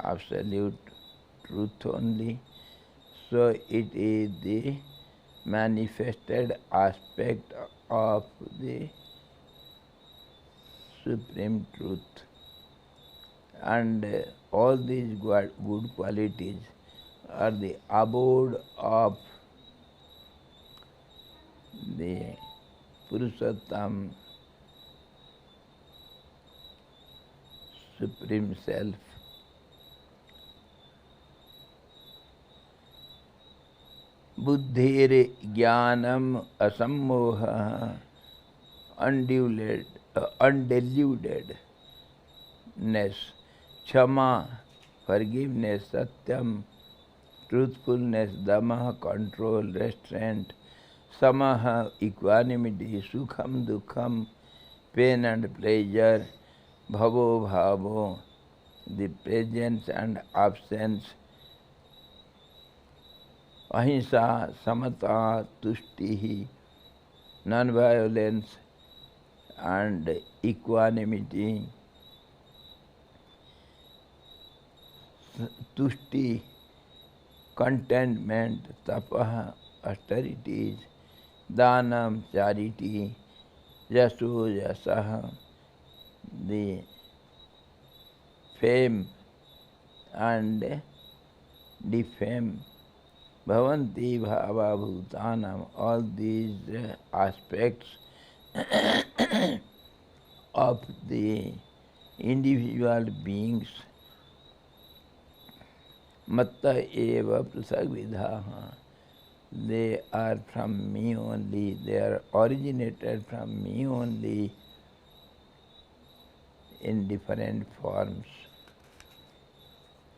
absolute truth only. So it is the manifested aspect of the supreme truth. And all these good qualities are the abode of the Purushottam, Supreme Self. Buddhir jnanam asammoha, undeludedness, Kshama, forgiveness, Satyam, truthfulness, Dhamma, control, restraint, Samaha, equanimity, Sukham, Dukkham, pain and pleasure, Bhavo, Bhavo, the presence and absence, Ahimsa, Samata, Tushtihi, non-violence and equanimity, Tushti, contentment, Tapaha, austerities, Danam, charity, Yasu, Yasaha, the fame and defame, Bhavanti, Bhava, Bhutanam, all these aspects of the individual beings, Matta eva prasagvidhaha, they are from me only, they are originated from me only in different forms.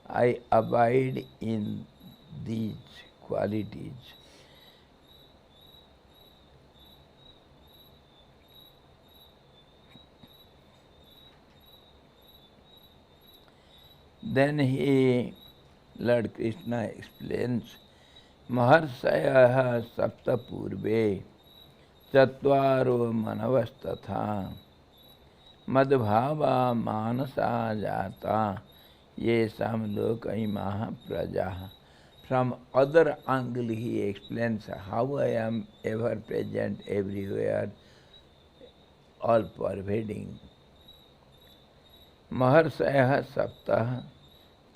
I abide in these qualities. Then Lord Krishna explains, Maharsayaha sapta purve chatvaro manavastatha madbhava manasa jata ye samlokaimaha prajaha. From other angle he explains how I am ever present everywhere, all pervading. Maharsayaha sapta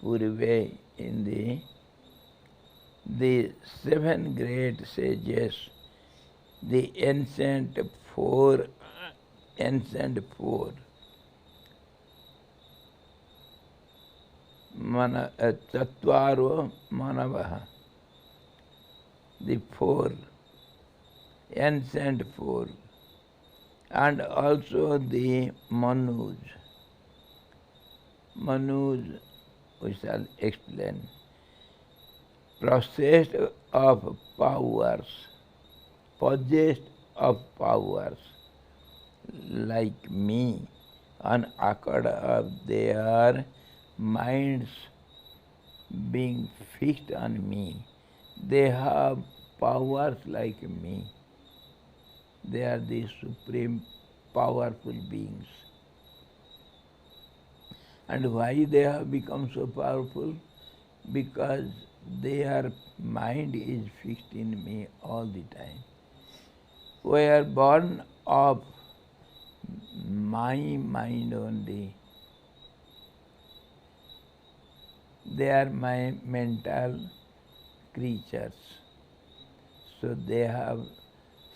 purve, in the seven great sages, the ancient four, Chatvaro Manavaha, the four, ancient four, and also the Manus. Manus, we shall explain. Possessed of powers, like me, on account of their minds being fixed on me. They have powers like me. They are the supreme powerful beings. And why they have become so powerful? Because their mind is fixed in me all the time. We are born of my mind only. They are my mental creatures. So they have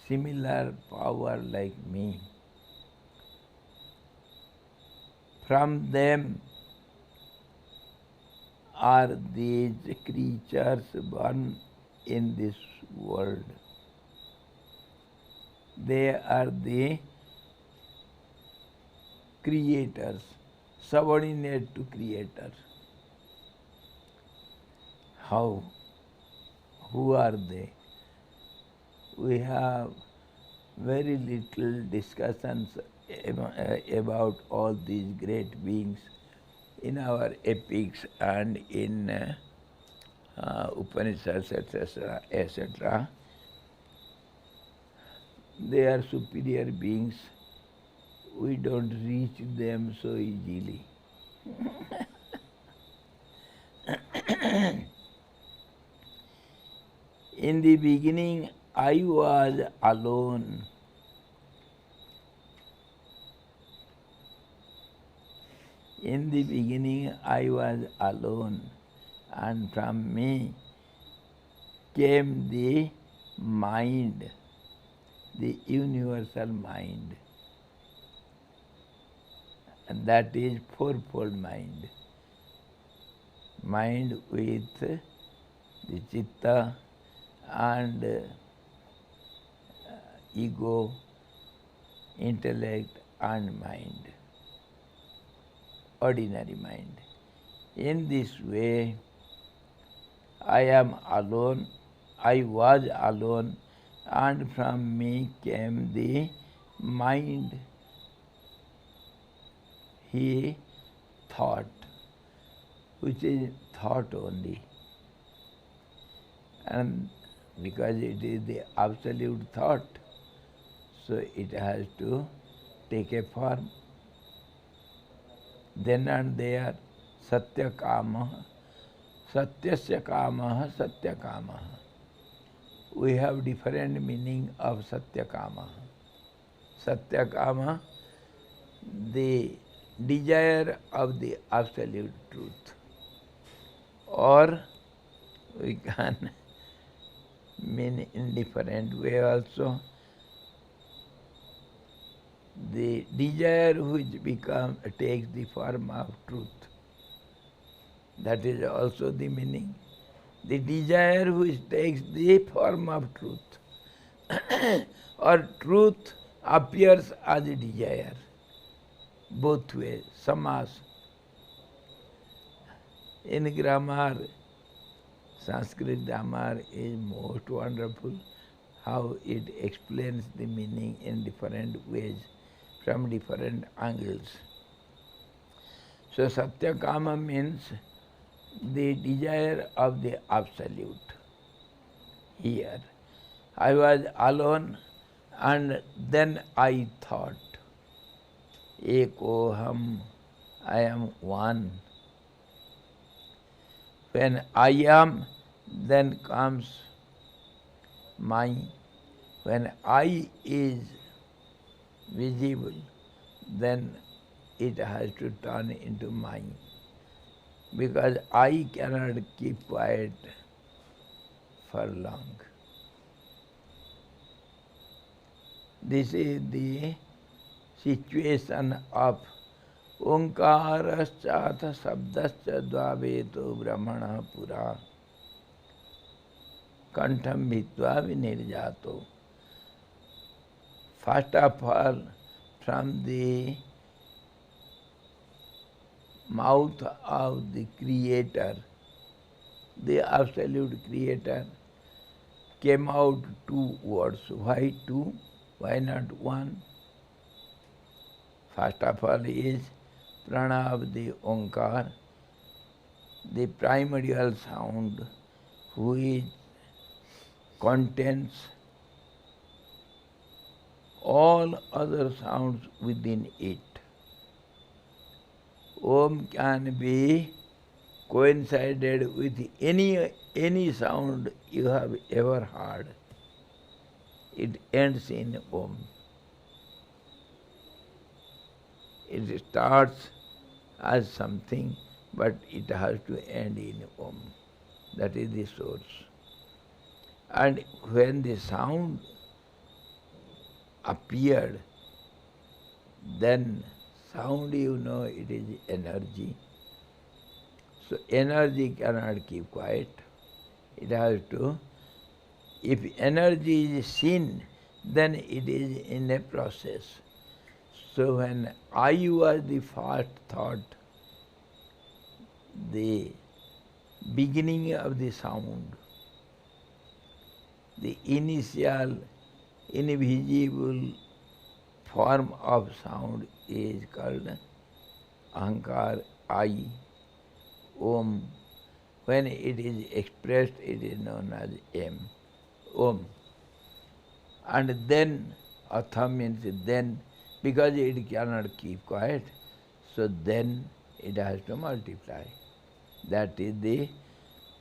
similar power like me. From them are these creatures born in this world. They are the creators, subordinate to creator. How? Who are they? We have very little discussions about all these great beings in our epics and in Upanishads, etc., etc. They are superior beings. We don't reach them so easily. In the beginning, I was alone. In the beginning, I was alone, and from me came the mind, the universal mind, and that is fourfold mind. Mind with the citta and ego, intellect and mind, ordinary mind. In this way, I am alone, I was alone, and from me came the mind. He thought, which is thought only. And because it is the absolute thought, so it has to take a form. Then and there, satya kama, satyasya kama, satya kama. We have different meaning of satya kama. Satya kama, the desire of the absolute truth. Or we can mean in different way also, the desire which takes the form of truth. That is also the meaning. The desire which takes the form of truth or truth appears as a desire. Both ways, samas. In grammar, Sanskrit grammar is most wonderful, how it explains the meaning in different ways, from different angles. So Satya Kama means the desire of the absolute. Here, I was alone and then I thought, Ekoham, I am one. When I am, then comes my. When I is visible, then it has to turn into mine. Because I cannot keep quiet for long. This is the situation of Omkaraschatha sabdascha dvaveto brahmana pura kantham bhitva vinirjato. First of all, from the mouth of the Creator, the absolute Creator, came out two words. Why two? Why not one? First of all is Pranav, the Omkar, the primordial sound which contains all other sounds within it. Om can be coincided with any sound you have ever heard. It ends in Om. It starts as something, but it has to end in Om. That is the source. And when the sound appeared, then sound, you know, it is energy. So energy cannot keep quiet. It has to, if energy is seen, then it is in a process. So when I was the first thought, the beginning of the sound, the initial invisible form of sound is called Ahankar, I, Om. When it is expressed, it is known as M, Om. And then, Atha means then, because it cannot keep quiet, so then it has to multiply. That is the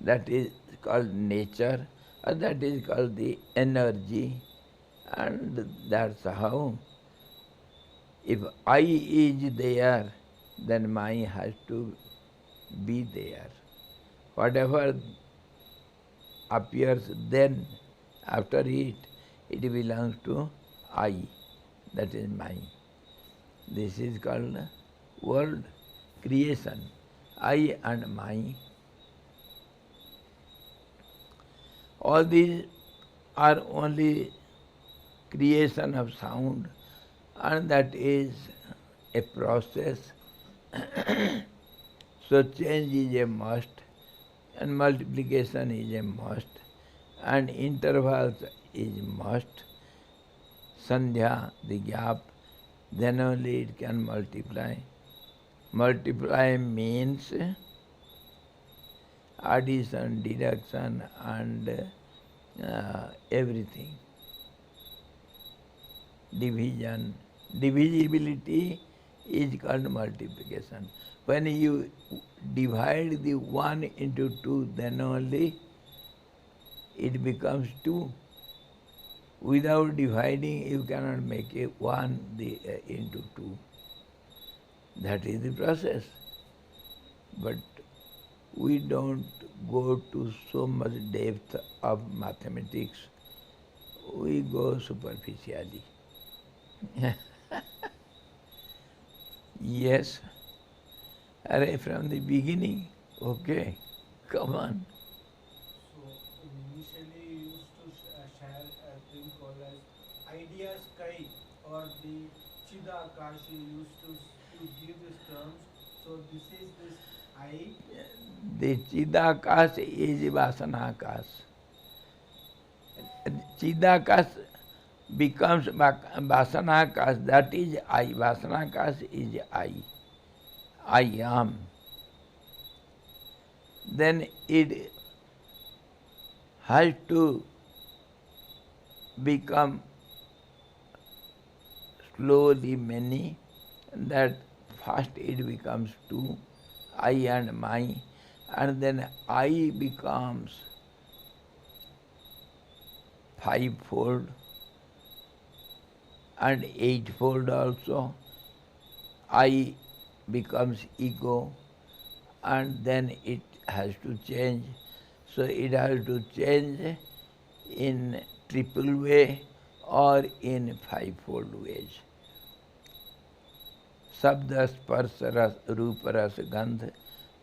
that is called nature, or that is called the energy, and that's how, if I is there, then mind has to be there. Whatever appears then, after it belongs to I, that is mine. This is called world creation, I and mine. All these are only creation of sound, and that is a process. So change is a must, and multiplication is a must, and intervals is must. Sandhya, the gap, then only it can multiply. Multiply means addition, deduction, and everything. Division. Divisibility is called multiplication. When you divide the 1 into 2, then only it becomes 2. Without dividing, you cannot make it 1 into 2. That is the process. But we don't go to so much depth of mathematics. We go superficially. Yes. Array from the beginning. Okay. Come on. So initially you used to share a thing called as idea sky or the Chidakash. You used to give these terms. So this is this I. The Chidakas is Vasanakas. Chidakas becomes Vasanakas, that is I. Vasanakas is I. I am. Then it has to become slowly many, that first it becomes 2, I and my, and then I becomes 5-fold and 8-fold also. I becomes ego, and then it has to change. So it has to change in triple way or in 5-fold ways. Sabda, Sparsa, Ras, Rupa, Ras, Gandha,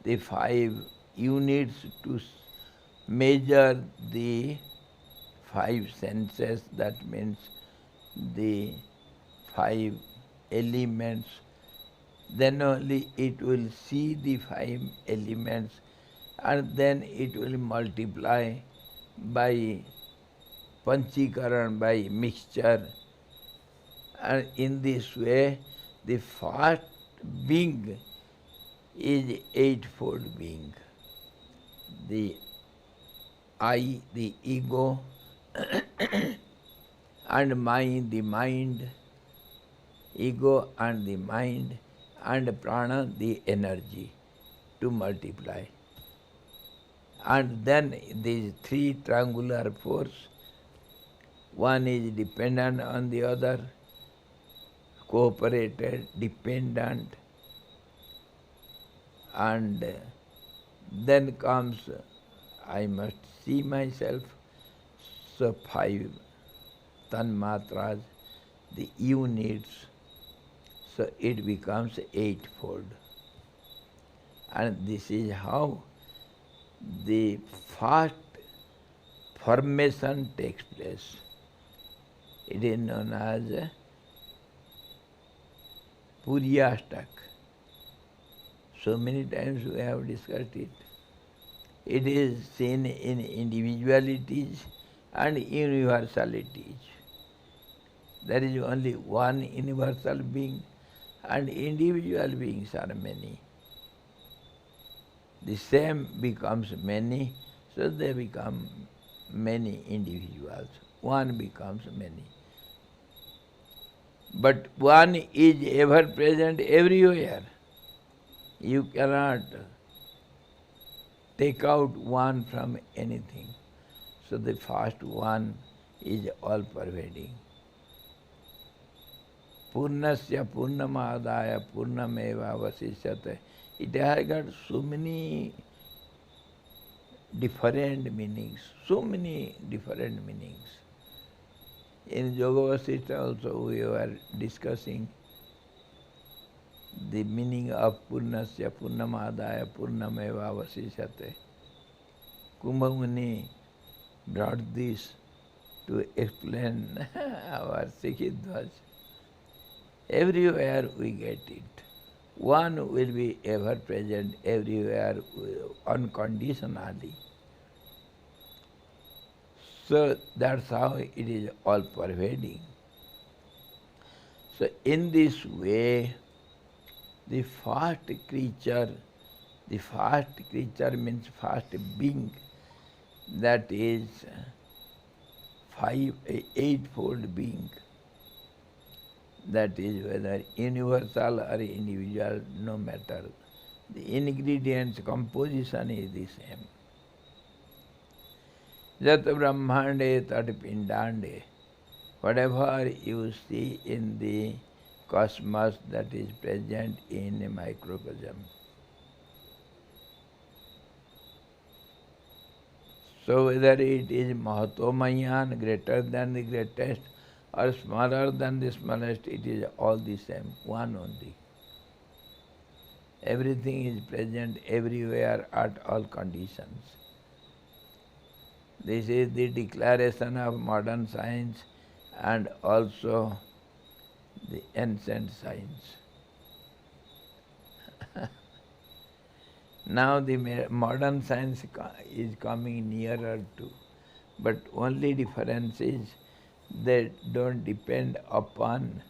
the 5 units to measure the 5 senses, that means the 5 elements. Then only it will see the 5 elements, and then it will multiply by panchikaran, by mixture. And in this way, the first being is 8-fold being. The I, the ego, and mind, the mind, ego and the mind, and prana, the energy, to multiply. And then these 3 triangular force, one is dependent on the other, cooperated, dependent, and then comes, I must see myself, so 5 tanmatras, the units, so it becomes 8-fold. And this is how the first formation takes place. It is known as Puryastak. So many times we have discussed it. It is seen in individualities and universalities. There is only one universal being, and individual beings are many. The same becomes many, so they become many individuals. One becomes many. But one is ever present everywhere. You cannot take out one from anything. So the first one is all pervading. Purnasya Purnamadaya Purnameva Vasishyate. It has got so many different meanings, so many different meanings. In Yoga Vasishtha also we were discussing the meaning of Purnasya Purnamadaya Purnameva Vasishyate. Kumbha Muni brought this to explain our Sikhidvaj. Everywhere we get it. One will be ever present everywhere unconditionally. So that's how it is all pervading. So in this way, the first creature means first being, that is eightfold being. That is whether universal or individual, no matter. The ingredients, composition is the same. Jat brahmande tat pindande. Whatever you see in the cosmos, that is present in a microcosm. So whether it is Mahatomayan, greater than the greatest, or smaller than the smallest, it is all the same, one only. Everything is present everywhere at all conditions. This is the declaration of modern science and also the ancient science. Now the modern science is coming nearer to, but only difference is they don't depend upon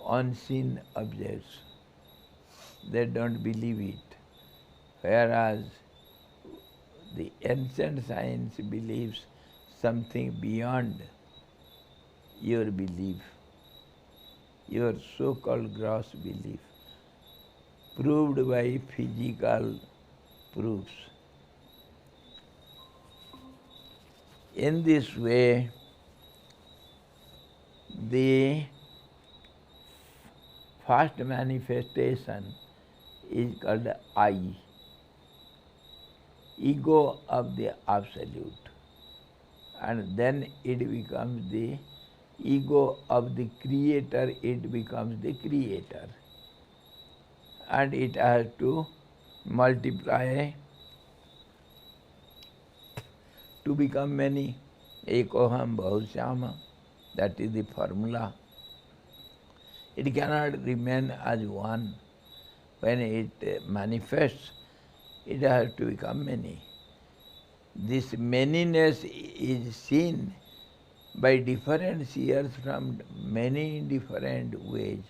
unseen objects. They don't believe it. Whereas the ancient science believes something beyond your belief, your so-called gross belief, proved by physical proofs. In this way, the first manifestation is called I, ego of the Absolute. And then it becomes the ego of the Creator, it becomes the Creator. And it has to multiply to become many. Ekoham Bahushyama, that is the formula. It cannot remain as one. When it manifests, it has to become many. This manyness is seen by different seers from many different ways.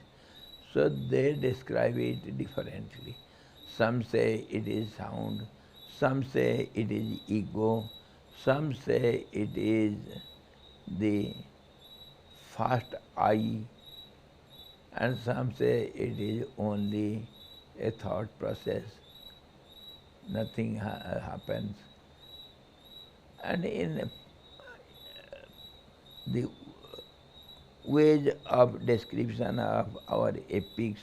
So they describe it differently. Some say it is sound, some say it is ego, some say it is the first I, and some say it is only a thought process. Nothing happens. And in the ways of description of our epics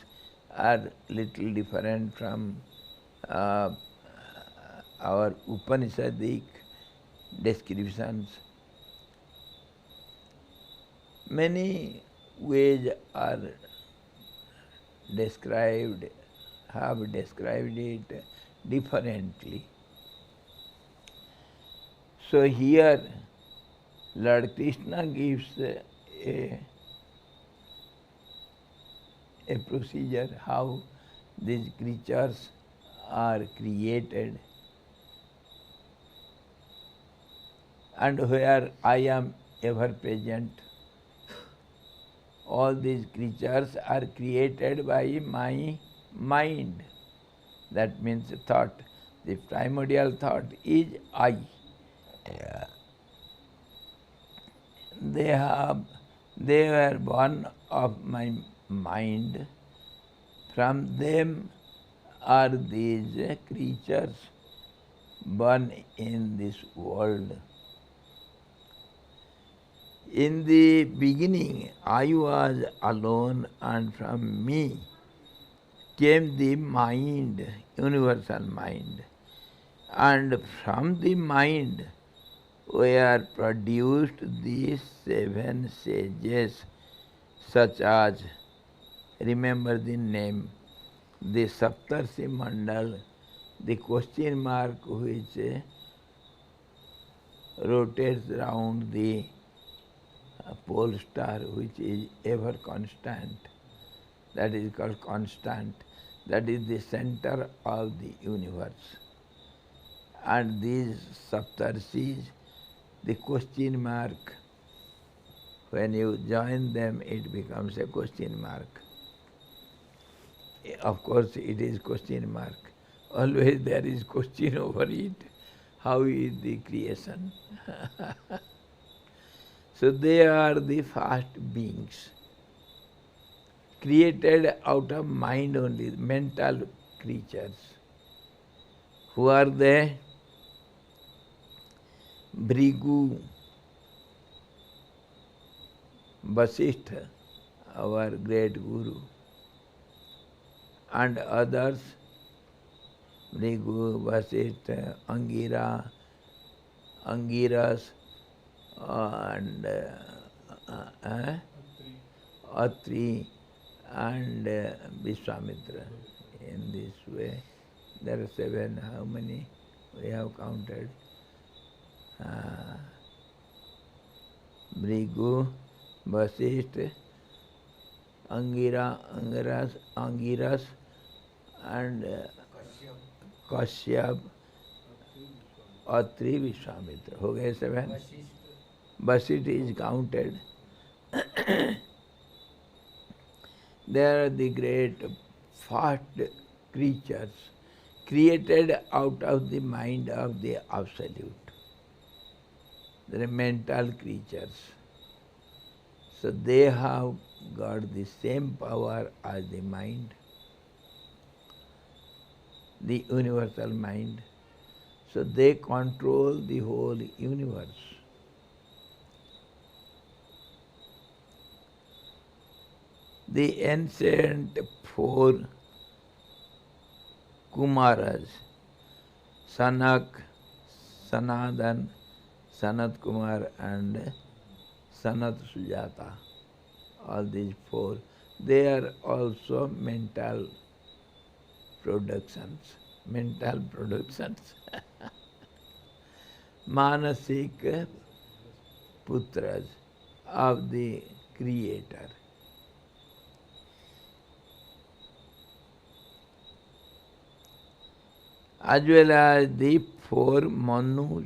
are little different from our Upanishadic descriptions. Many ways are described, have described it differently. So here Lord Krishna gives a procedure how these creatures are created, and where I am ever present. All these creatures are created by my mind. That means thought. The primordial thought is I. They were born of my mind. From them are these creatures born in this world. In the beginning, I was alone, and from me came the mind, universal mind. And from the mind were produced these seven sages, such as, remember the name, the Saptarshi Mandal, the question mark which rotates round the pole star, which is ever constant. That is called constant. That is the center of the universe. And these Saptarshis, the question mark, when you join them, it becomes a question mark. Of course, it is question mark. Always there is question over it. How is the creation? So they are the first beings, created out of mind only, mental creatures. Who are they? Bhrigu, Vasishtha, our great Guru, and others, Bhrigu, Vasishtha, Angiras, and Atri, and Vishwamitra. In this way, there are seven. How many we have counted? Bhrigu, Vasishtha, Angiras, and Kashyap, Atri, Vishwamitra. हो गए seven? Vasishtha is counted. They are the great first creatures created out of the mind of the Absolute. They are mental creatures. So they have got the same power as the mind, the universal mind. So they control the whole universe. The ancient four Kumaras, Sanak, Sanatan, Sanat Kumar, and Sanat Sujata, all these four, they are also mental productions. Manasik Putras of the Creator. As well as the four Manus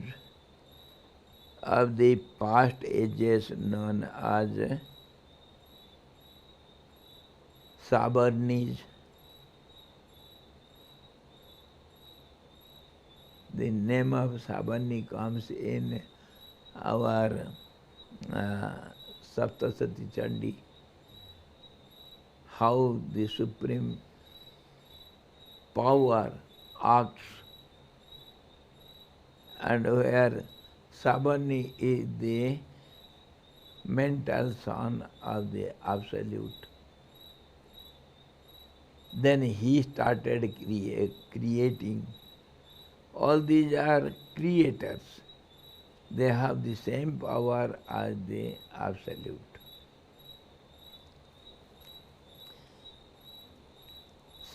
of the past ages known as Sabarnis. The name of Sabarni comes in our Saptasati Chandi, how the Supreme Power acts, and where Sabarni is the mental son of the Absolute. Then he started creating. All these are creators. They have the same power as the Absolute.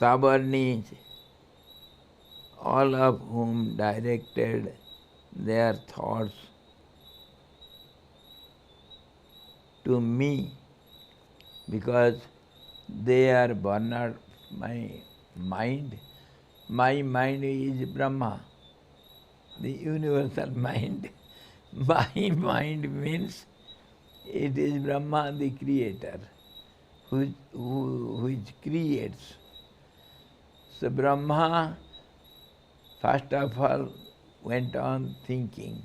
Sabarnis, all of whom directed their thoughts to me, because they are born out my mind. My mind is Brahma, the universal mind. My mind means it is Brahma, the creator, which creates. So Brahma, first of all, went on thinking,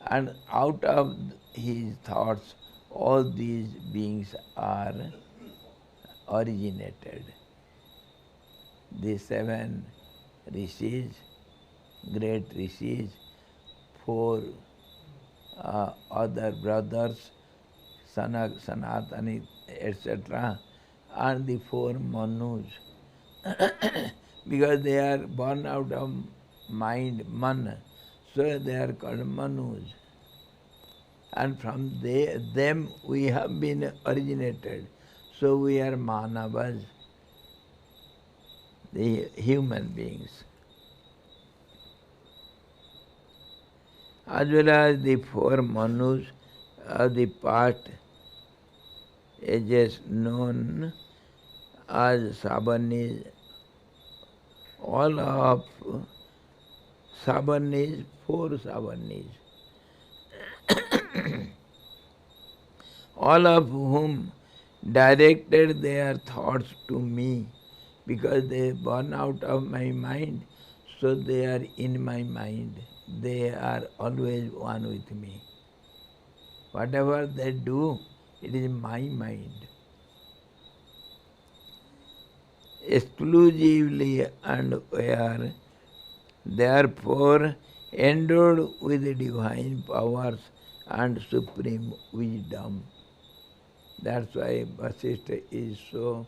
and out of his thoughts, all these beings are originated. The seven rishis, great rishis, 4 other brothers, Sanatani, etc., and the 4 Manus. Because they are born out of mind, man, so they are called Manus. And from them we have been originated. So we are Manavas, the human beings. As well as the 4 Manus of the past ages known as Sabanis, all of Sabanis, 4 Sabanis, all of whom directed their thoughts to me, because they born out of my mind, so they are in my mind. They are always one with me. Whatever they do, it is my mind. Exclusively and were therefore endowed with divine powers and supreme wisdom. That's why Vasishtha is so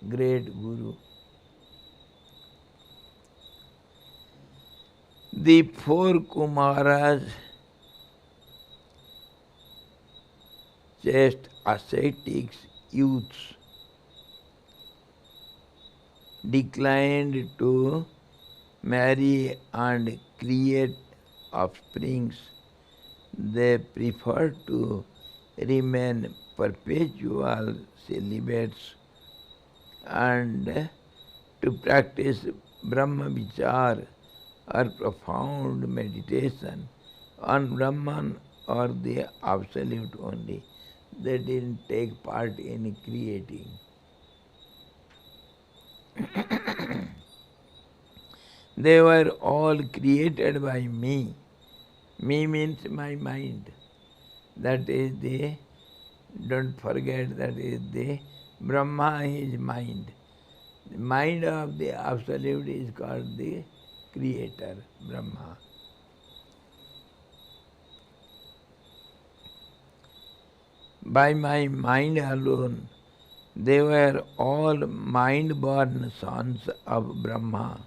great Guru. The 4 Kumaras, chaste ascetics, youths, declined to marry and create offsprings. They preferred to remain perpetual celibates and to practice Brahma Vichar or profound meditation on Brahman or the Absolute only. They didn't take part in creating. They were all created by me. Me means my mind. That is the, don't forget, that is the Brahma is mind. The mind of the Absolute is called the Creator, Brahma. By my mind alone, they were all mind-born sons of Brahma.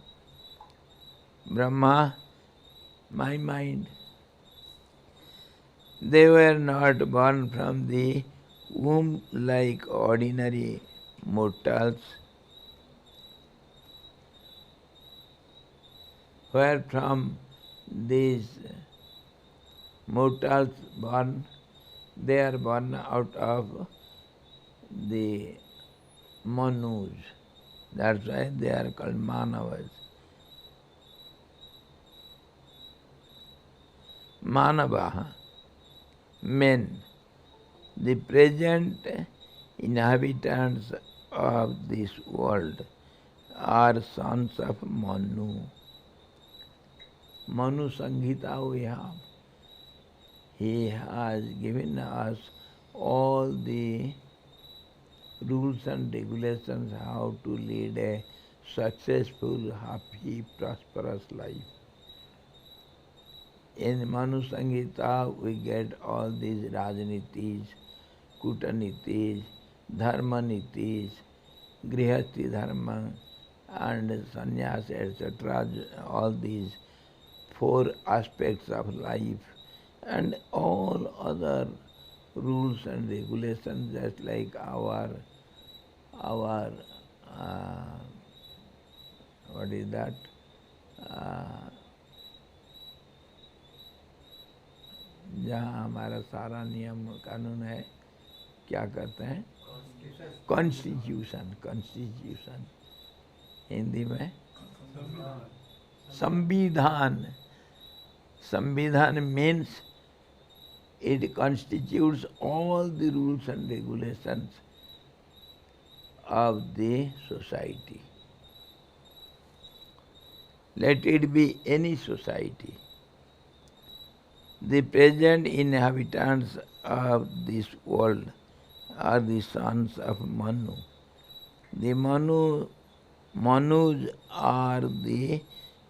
Brahma, my mind. They were not born from the womb like ordinary mortals, where from these mortals born, they are born out of the Manus. That's why they are called Manavas. Manavaha, men. The present inhabitants of this world are sons of Manu. Manu Sanghita we have. He has given us all the rules and regulations how to lead a successful, happy, prosperous life. In Manu Sanghita we get all these Rajnitis, Kutanitis, Dharmanitis, Grihasti Dharma and Sannyas, etc. All these 4 aspects of life and all other rules and regulations, just like our what is that? जहाँ हमारा सारा नियम कानून है, क्या कहते हैं? Constitution. Constitution Hindi में संविधान. संविधान means it constitutes all the rules and regulations of the society. Let it be any society. The present inhabitants of this world are the sons of Manu. The Manus are the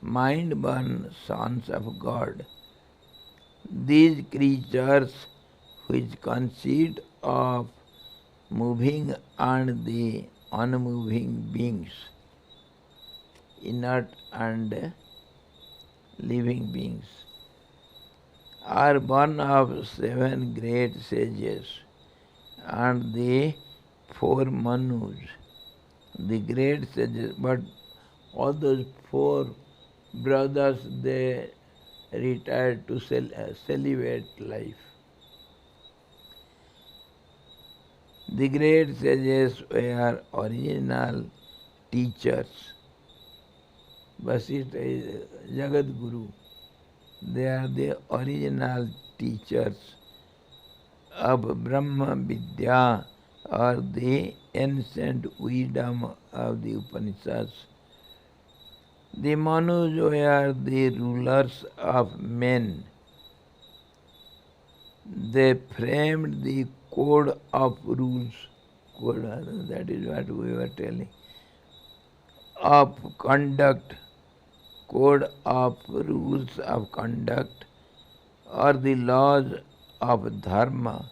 mind-born sons of God. These creatures which consist of moving and the unmoving beings, inert and living beings, are born of 7 great sages and the 4 manus, the great sages. But all those 4 brothers, they retired to celibate life. The great sages were original teachers. Vasishtha is Jagat Guru. They are the original teachers of Brahma Vidya, or the ancient wisdom of the Upanishads. The Manus were the rulers of men. They framed the code of rules. Code, that is what we were telling. Of conduct, code of rules of conduct, or the laws of dharma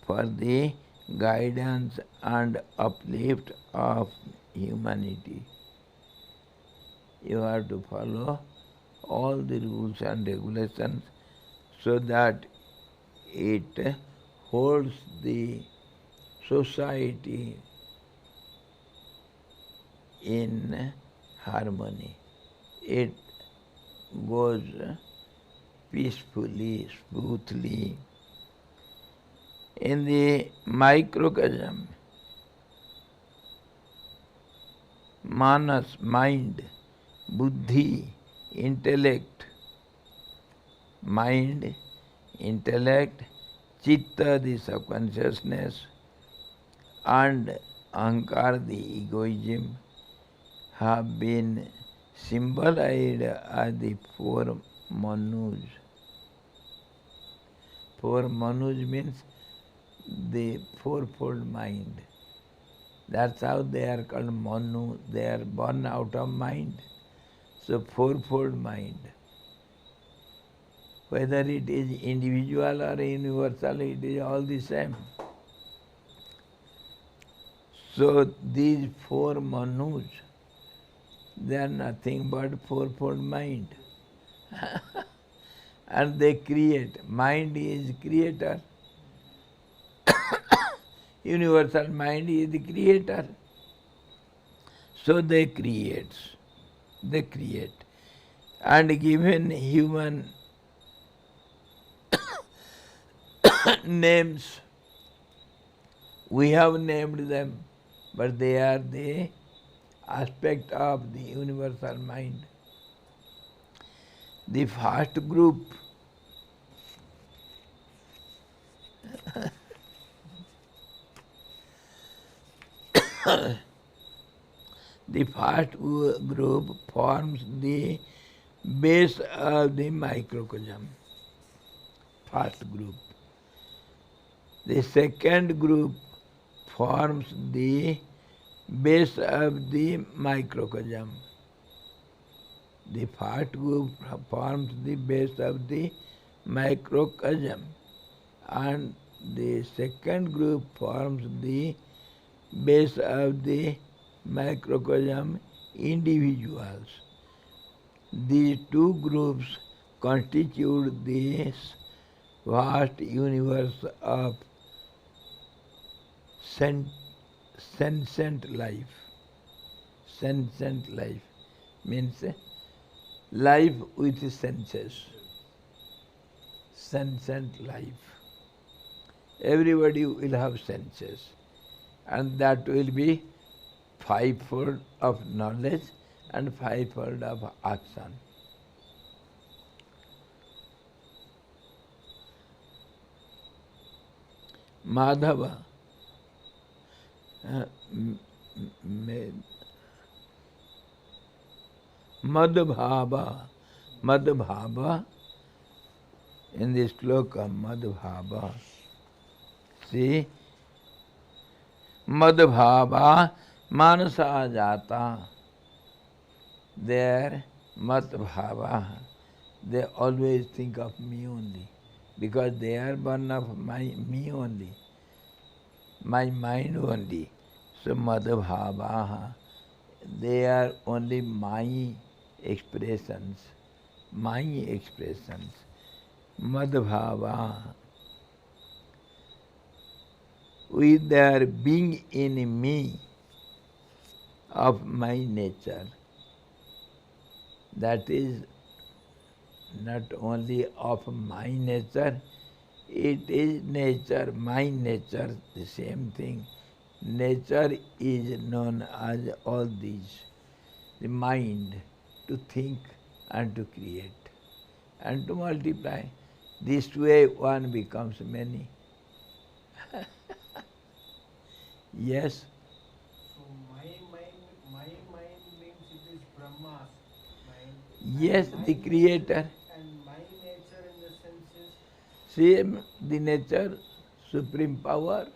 for the guidance and uplift of humanity. You have to follow all the rules and regulations so that it holds the society in harmony. It goes peacefully, smoothly. In the microcosm, manas, mind, buddhi, intellect, mind, intellect, chitta, the subconsciousness, and ahankara, the egoism, have been symbolized as the 4 manus. 4 manus means the fourfold mind. That's how they are called manu. They are born out of mind. So fourfold mind. Whether it is individual or universal, it is all the same. So these 4 manus, they are nothing but fourfold mind. And they create. Mind is creator. Universal mind is the creator. So they create. They create. And given human names, we have named them, but they are the aspect of the universal mind. The first group the first group forms the base of the microcosm. First group. The second group forms the base of the microcosm. The first group forms the base of the microcosm, and the second group forms the base of the microcosm individuals. These 2 groups constitute this vast universe of sentient life. Sentient life means life with senses. Sentient life. Everybody will have senses, and that will be 5-fold of knowledge and 5-fold of action. Madhava, Madhava, in this sloka, Madhava. See, Madhava, Manasa Jata. There mat bhava. They always think of me only, because they are born of me only, my mind only. So mat bhava, they are only my expressions, my expressions. Mad bhava, with their being in me of my nature. That is not only of my nature, it is nature, my nature, the same thing. Nature is known as all these, the mind, to think and to create and to multiply. This way one becomes many. Yes. So my mind means it is Brahma's mind. Yes, And the creator. And my nature in the sense is Same, the nature, supreme power.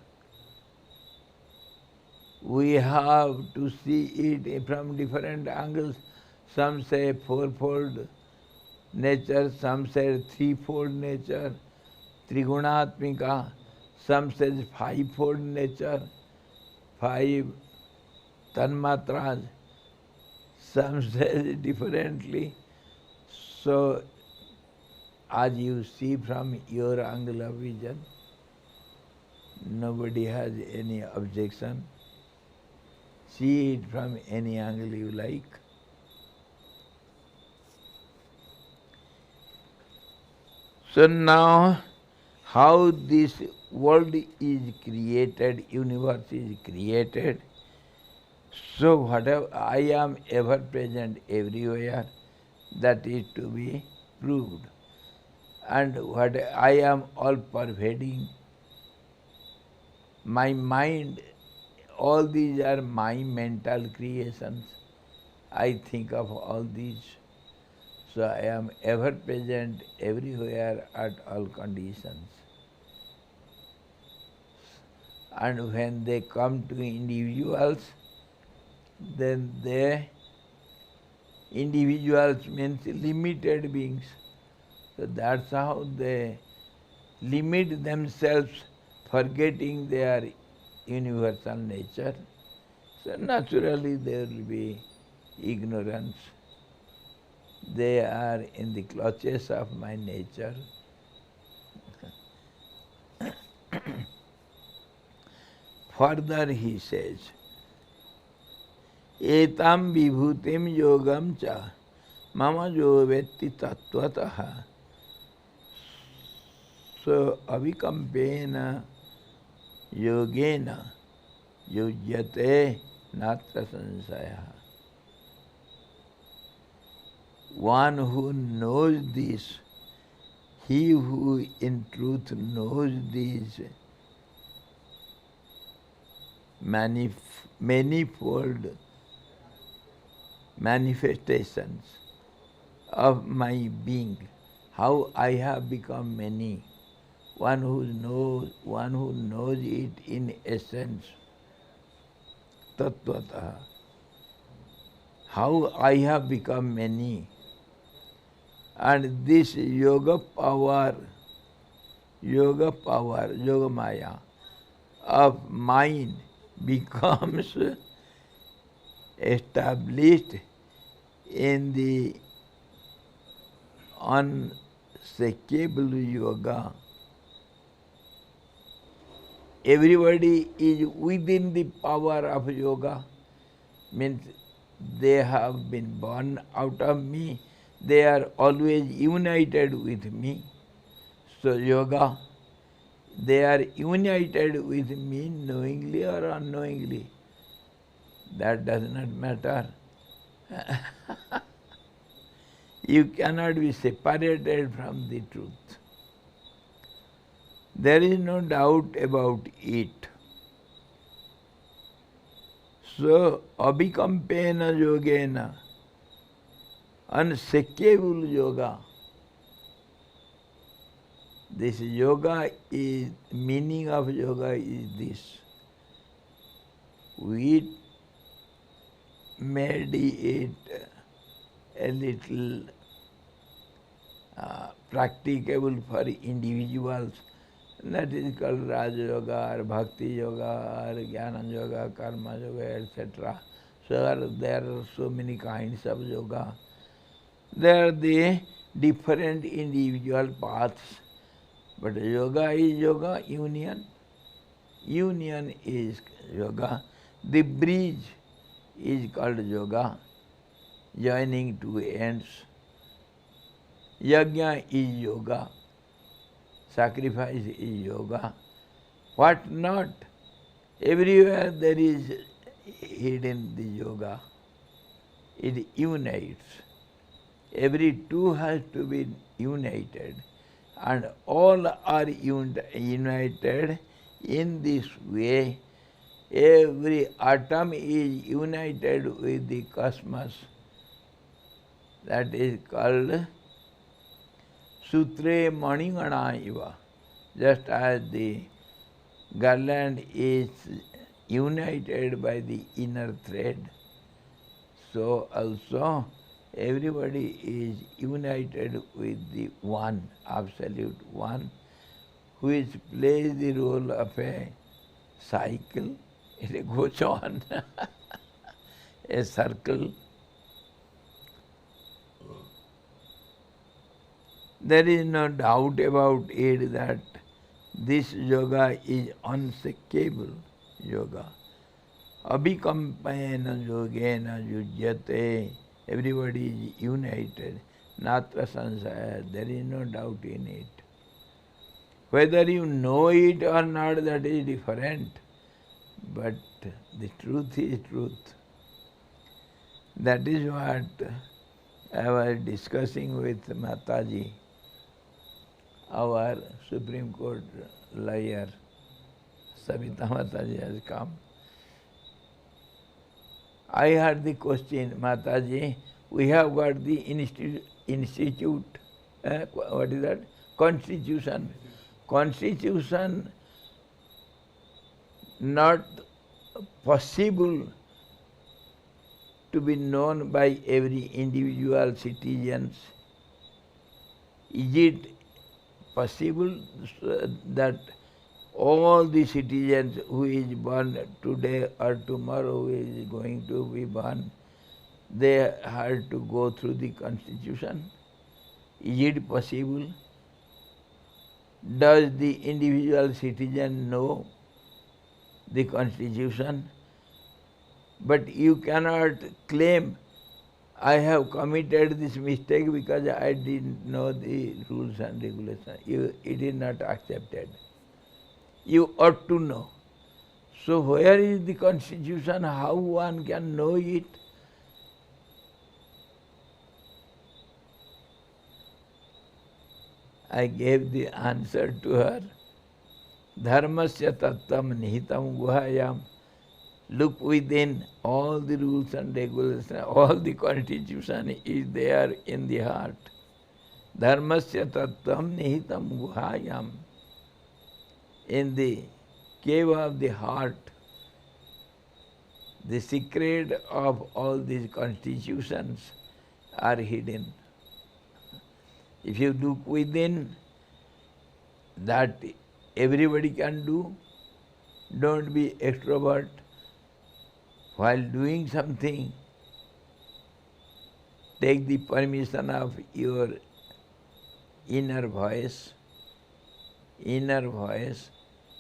We have to see it from different angles. Some say fourfold nature, some say threefold nature, trigunatmika, some says fivefold nature, five tanmatras, some says differently. So, as you see from your angle of vision, nobody has any objection. See it from any angle you like. So now, how this world is created, universe is created, so whatever I am ever present everywhere, that is to be proved. And what I am all pervading, my mind, all these are my mental creations. I think of all these. So I am ever present everywhere at all conditions. And when they come to individuals, then individuals means limited beings. So that's how they limit themselves, forgetting their universal nature. So naturally there will be ignorance. They are in the clutches of my nature. Further he says, etam vibhutim yogam cha mama jo vetti tattvataha. So avikampena yogena yujyate natra sansaya. One who knows this, he who in truth knows these manifold manifestations of my being, how I have become many. One who knows it in essence, tattvataha, how I have become many. And this yoga power, yoga maya of mind becomes established in the unshakable yoga. Everybody is within the power of yoga, means they have been born out of me, they are always united with me. So yoga, they are united with me knowingly or unknowingly. That does not matter. You cannot be separated from the truth. There is no doubt about it. So, abhikampena yogena, unshakable yoga. This yoga is, meaning of yoga is this. We meditate a little practicable for individuals. That is called Raja Yoga or Bhakti Yoga or Jnana Yoga, Karma Yoga, etc. So there are so many kinds of yoga. There are the different individual paths. But yoga is yoga, union. Union is yoga. The bridge is called yoga, joining two ends. Yajna is yoga. Sacrifice is yoga. What not? Everywhere there is hidden the yoga. It unites. Every two has to be united. And all are united in this way. Every atom is united with the cosmos. That is called Sutre Manigana Iva. Just as the garland is united by the inner thread, so also everybody is united with the one, absolute one, which plays the role of a cycle. It goes on, a circle. There is no doubt about it that this yoga is unshakable yoga. Abhikampayena yogena yujyate. Everybody is united. Natra sansaya. There is no doubt in it. Whether you know it or not, that is different. But the truth is truth. That is what I was discussing with Mataji, our Supreme Court lawyer. Savita Mataji has come. I heard the question, Mataji, we have got the institute, what is that? Constitution. Constitution not possible to be known by every individual citizens. Is it possible that all the citizens who is born today or tomorrow who is going to be born, they have to go through the constitution? Is it possible? Does the individual citizen know the constitution? But you cannot claim, I have committed this mistake because I didn't know the rules and regulations. It is not accepted. You ought to know. So where is the constitution? How one can know it? I gave the answer to her. Dharmasya tattvam nihitam guhayam. Look within, all the rules and regulations, all the constitution is there in the heart. Dharmasya tattvam nihitam guhayam. In the cave of the heart, the secret of all these constitutions are hidden. If you look within, that everybody can do. Don't be extrovert. While doing something, take the permission of your inner voice. Inner voice,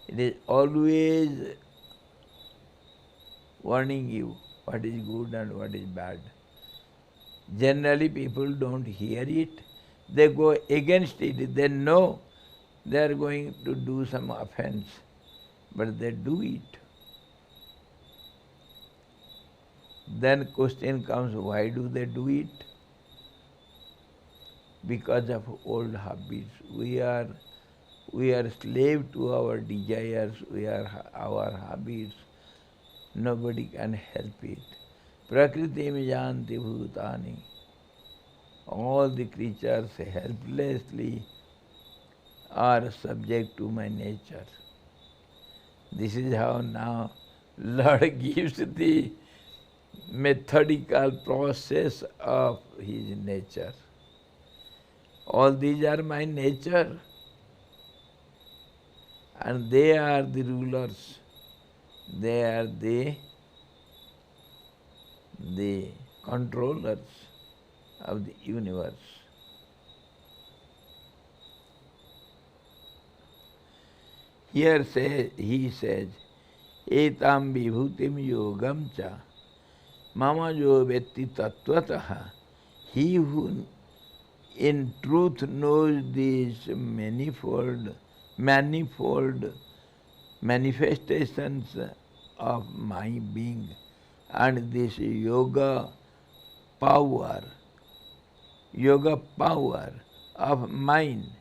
it is always warning you what is good and what is bad. Generally people don't hear it. They go against it. They know they are going to do some offense, but they do it. Then question comes, why do they do it? Because of old habits. We are slave to our desires, we are our habits. Nobody can help it. Prakriti janti bhutani. All the creatures helplessly are subject to my nature. This is how now Lord gives the methodical process of his nature. All these are my nature, and they are the rulers. They are the controllers of the universe. Here he says, etam vibhutim yogam cha mama jo vetti tattvataha. He who in truth knows these manifold manifestations of my being and this yoga power of mine,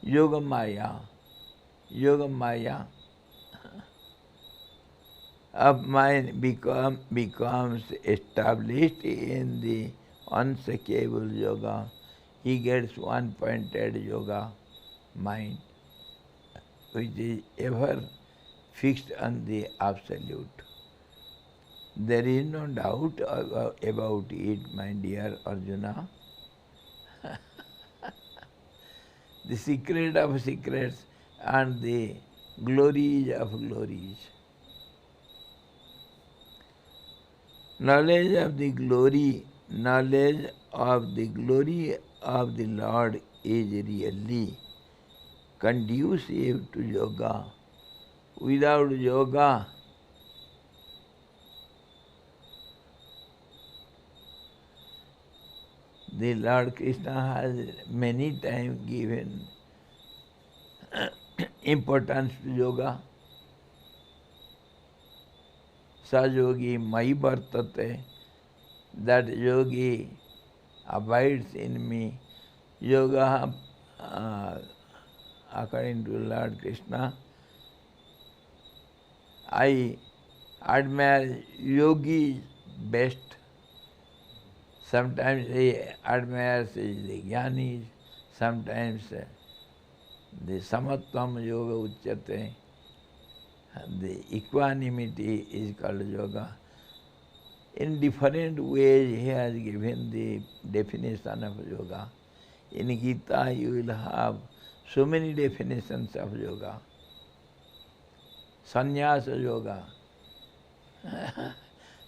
yoga maya of mine becomes established in the unshakable yoga. He gets one-pointed yoga mind, which is ever fixed on the absolute. There is no doubt about it, my dear Arjuna. The secret of secrets and the glories of glories. Knowledge of the glory of the Lord is really conducive to yoga. Without yoga, the Lord Krishna has many times given importance to yoga. Sajogi mai vartate, that yogi abides in me. Yoga, according to Lord Krishna, I admire yogis best. Sometimes he admires the jnanis, sometimes the samatvam yoga uchyate. The equanimity is called yoga. In different ways he has given the definition of yoga. In Gita you will have so many definitions of yoga. Sannyasa yoga.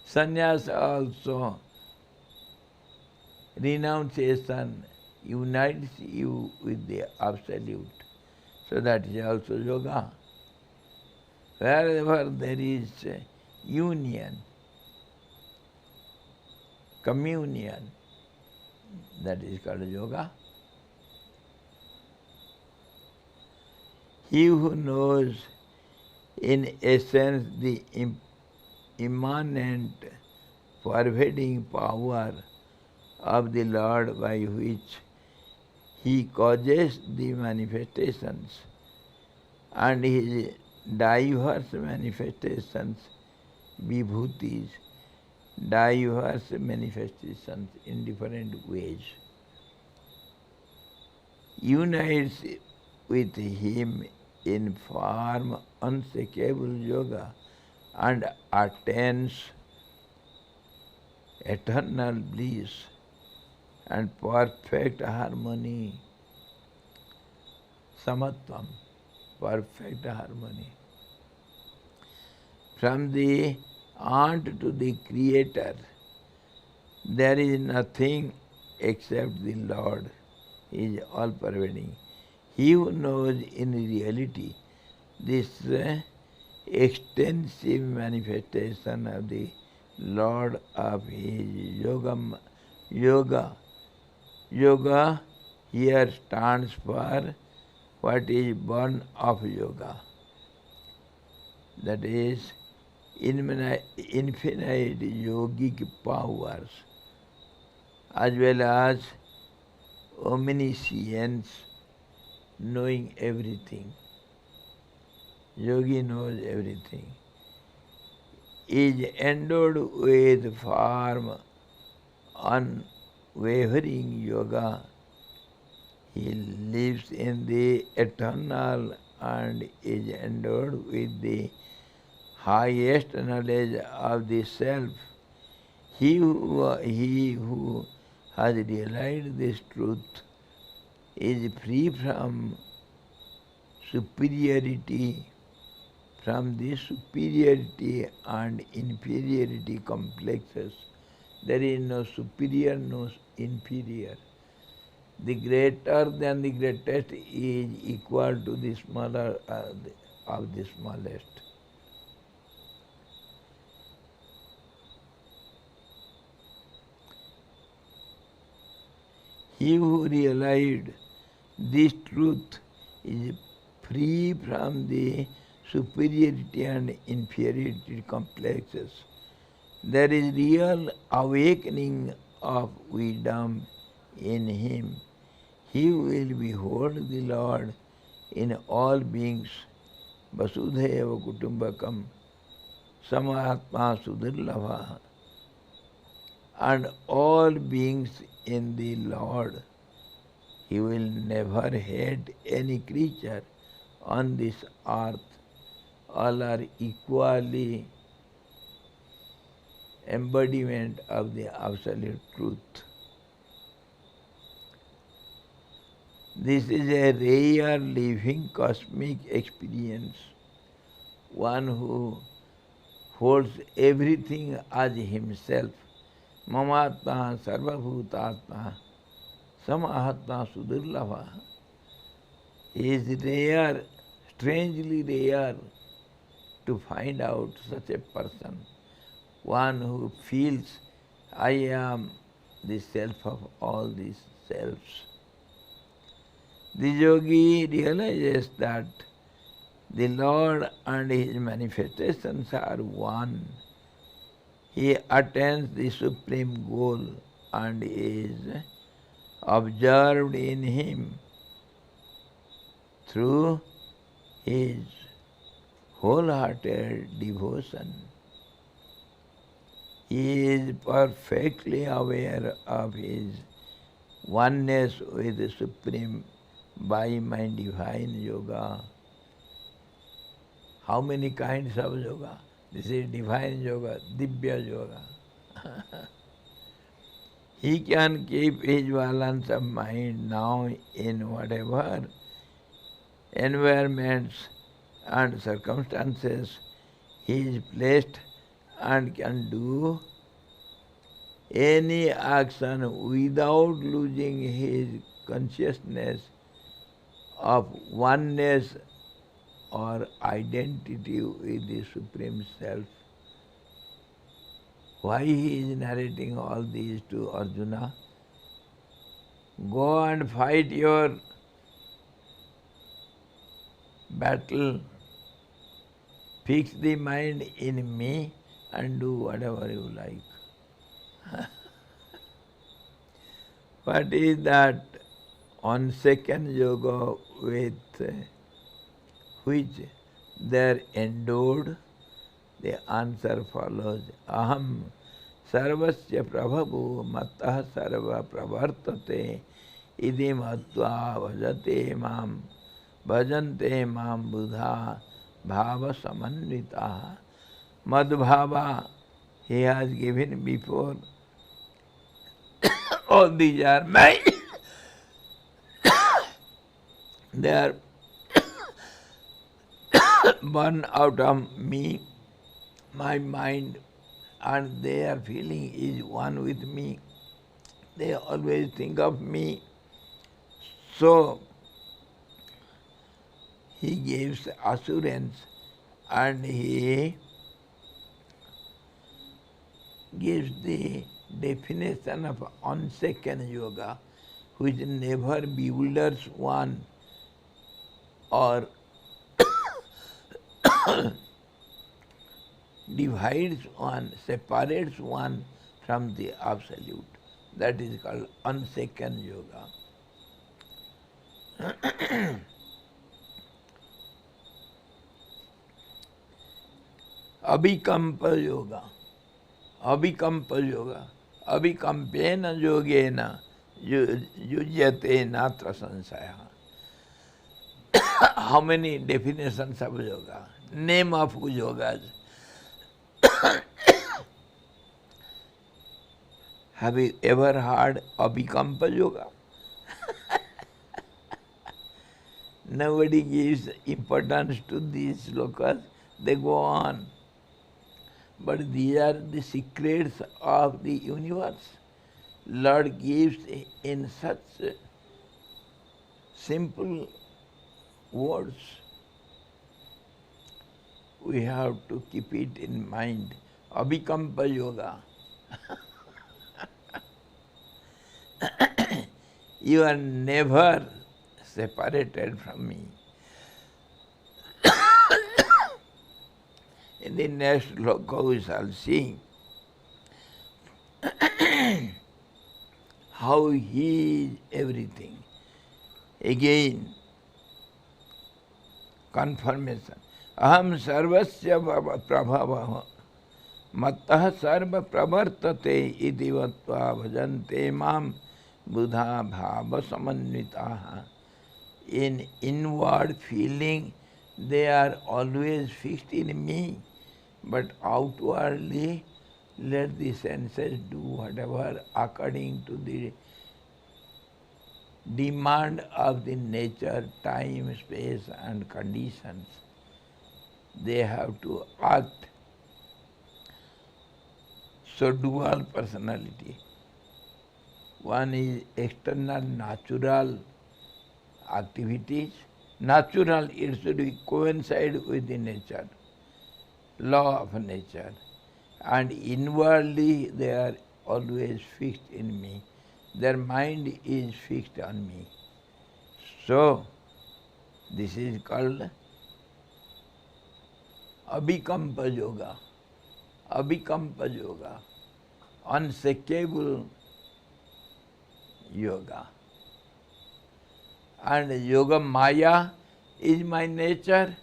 Sannyasa also, renunciation unites you with the absolute. So that is also yoga. Wherever there is union, communion, that is called yoga. He who knows in essence the immanent, pervading power of the Lord by which he causes the manifestations and his diverse manifestations, vibhutis, diverse manifestations in different ways, unites with him in form unshakable yoga and attains eternal bliss and perfect harmony, samatvam, perfect harmony. From the ant to the creator, there is nothing except the Lord. He is all-pervading. He who knows in reality this extensive manifestation of the Lord of his yoga here stands for what is born of yoga. That is infinite yogic powers as well as omniscience, knowing everything. Yogi knows everything. Is endowed with firm, unwavering yoga. He lives in the eternal and is endowed with the highest knowledge of the self He who has realized this truth is free from superiority, from the superiority and inferiority complexes. There is no superior, no inferior. The greater than the greatest is equal to the smaller of the smallest. He who realized this truth is free from the superiority and inferiority complexes. There is real awakening of wisdom in him. He will behold the Lord in all beings. Vasudhaiva Kutumbakam Samahatma Sudurlabha. And all beings in the Lord. He will never hate any creature on this earth. All are equally embodiment of the absolute truth. This is a rare living cosmic experience. One who holds everything as himself. Mamatma sarvabhutatma samahatma sudurlabha. Is rare, strangely rare to find out such a person. One who feels, I am the self of all these selves. The yogi realizes that the Lord and his manifestations are one. He attains the supreme goal and is observed in him through his wholehearted devotion. He is perfectly aware of his oneness with the Supreme by my divine yoga. How many kinds of yoga? This is divine yoga, Divya yoga. He can keep his balance of mind now in whatever environments and circumstances he is placed and can do any action without losing his consciousness of oneness or identity with the Supreme Self. Why he is narrating all these to Arjuna? Go and fight your battle. Fix the mind in me and do whatever you like. What is that on second yoga with which they are endowed? The answer follows. Aham sarvasya prabhavu mattah sarva pravartate idim atva bhajante mam buddha bhava samanvita. Madhbhava he has given before. All these are mine. They are born out of me, my mind, and their feeling is one with me. They always think of me. So he gives assurance and he gives the definition of unsecond yoga, which never bewilders one or divides one, separates one from the absolute. That is called unsecond yoga. Abhikampa yoga. Abhikampa yoga. Abhikampena yogena yujyate natra sansaya. How many definitions of yoga? Name of yogas. Have you ever heard Abhikampa Yoga? Nobody gives importance to these slokas, they go on. But these are the secrets of the universe. Lord gives in such simple words. We have to keep it in mind. Abhikampa Yoga. You are never separated from me. In the next sloka we shall see how he is everything. Again, confirmation. Aham sarvasya prabhava mattah sarva pravartate iti vatva bhajante mam buddha bhava samannitaha. In inward feeling, they are always fixed in me, but outwardly let the senses do whatever according to the demand of the nature, time, space and conditions. They have to act. So dual personality. One is external natural activities. Natural, it should coincide with the nature, law of nature. And inwardly they are always fixed in me. Their mind is fixed on me. So, this is called Abhikampa Yoga. Abhikampa Yoga. Unshakable yoga. And Yoga Maya is my nature.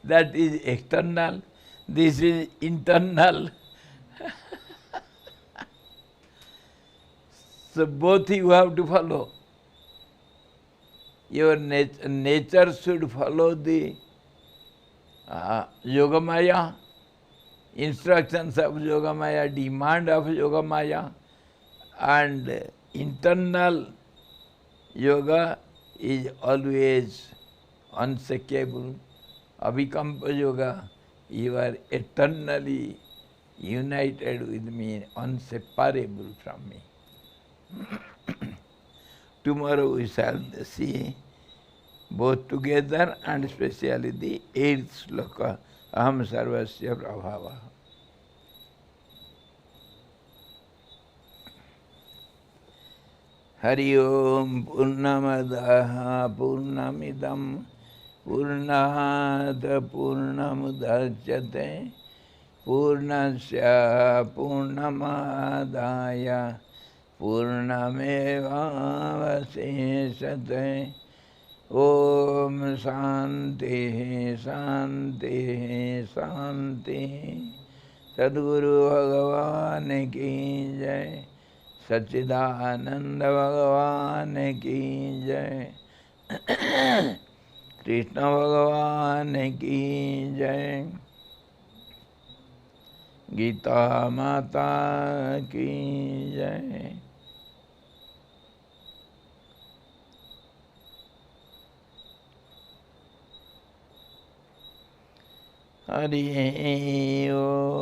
That is external. This is internal. So both you have to follow. Your nature should follow the Yoga Maya, instructions of Yoga Maya, demand of Yoga Maya, and internal yoga is always unshakable. Abhikampa Yoga, you are eternally united with me, inseparable from me. Tomorrow we shall see both together and especially the 8th sloka, Aham Sarvasya Prabhava. Hari Om Purnamadaha Purnamidam Purnada Purnamudachyate Purnasya Purnamadaya Purnamevavasesate. Om Shanti Shanti Shanti. Sadguru Bhagavan ki jai. Sachidananda Bhagavan ki jai. Krishna Bhagavan ki jai. Gita Mata ki jai. Hari Om.